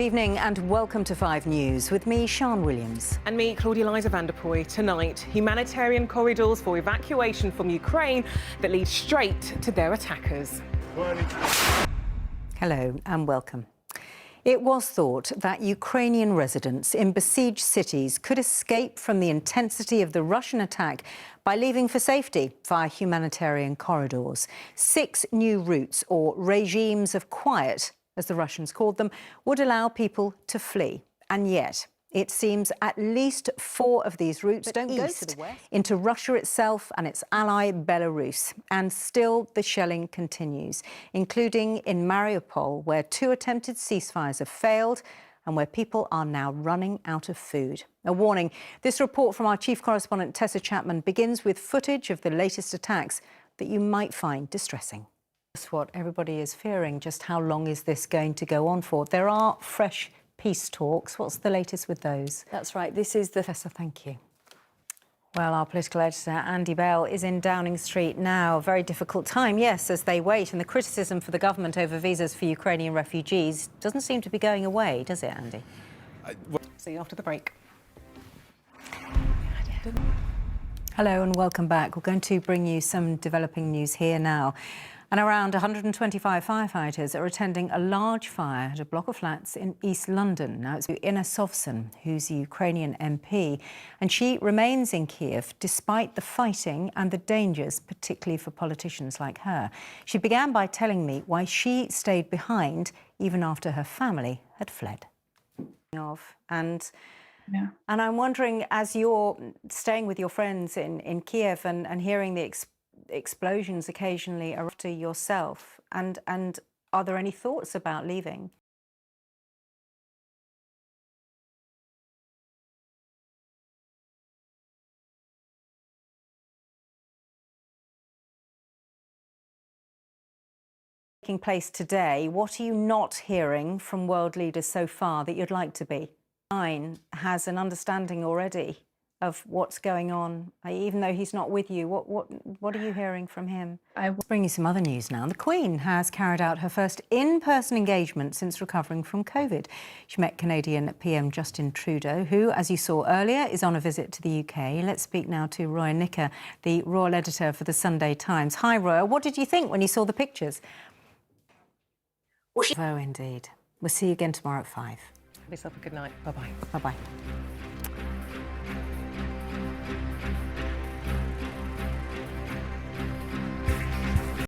Good evening and welcome to 5 News with me, Sian Williams. And me, Claudia Liza Vanderpoy. Tonight, humanitarian corridors for evacuation from Ukraine that lead straight to their attackers. Hello and welcome. It was thought that Ukrainian residents in besieged cities could escape from the intensity of the Russian attack by leaving for safety via humanitarian corridors. 6 new routes, or regimes of quiet, as the Russians called them, would allow people to flee. And yet, it seems at least 4 of these routes don't go to the west, into Russia itself and its ally Belarus. And still the shelling continues, including in Mariupol, where 2 attempted ceasefires have failed and where people are now running out of food. A warning, this report from our chief correspondent Tessa Chapman begins with footage of the latest attacks that you might find distressing. That's what everybody is fearing. Just how long is this going to go on for? There are fresh peace talks. What's the latest with those? That's right. This is the... Tessa, thank you. Well, our political editor, Andy Bell, is in Downing Street now. A very difficult time, yes, as they wait. And the criticism for the government over visas for Ukrainian refugees doesn't seem to be going away, does it, Andy? See you after the break. Hello and welcome back. We're going to bring you some developing news here now. And around 125 firefighters are attending a large fire at a block of flats in East London. Now, it's Inna Sovsun, who's a Ukrainian MP, and she remains in Kiev despite the fighting and the dangers, particularly for politicians like her. She began by telling me why she stayed behind even after her family had fled. And I'm wondering, as you're staying with your friends in Kiev and hearing the explosions occasionally after yourself, and are there any thoughts about leaving? Taking place today, what are you not hearing from world leaders so far that you'd like to be? Mine has an understanding already of what's going on, even though he's not with you. What are you hearing from him? I will bring you some other news now. The Queen has carried out her first in-person engagement since recovering from COVID. She met Canadian PM Justin Trudeau, who, as you saw earlier, is on a visit to the UK. Let's speak now to Roya Nicker, the royal editor for the Sunday Times. Hi, Roya. What did you think when you saw the pictures? Oh, indeed. We'll see you again tomorrow at 5. Have yourself a good night. Bye-bye. Bye-bye.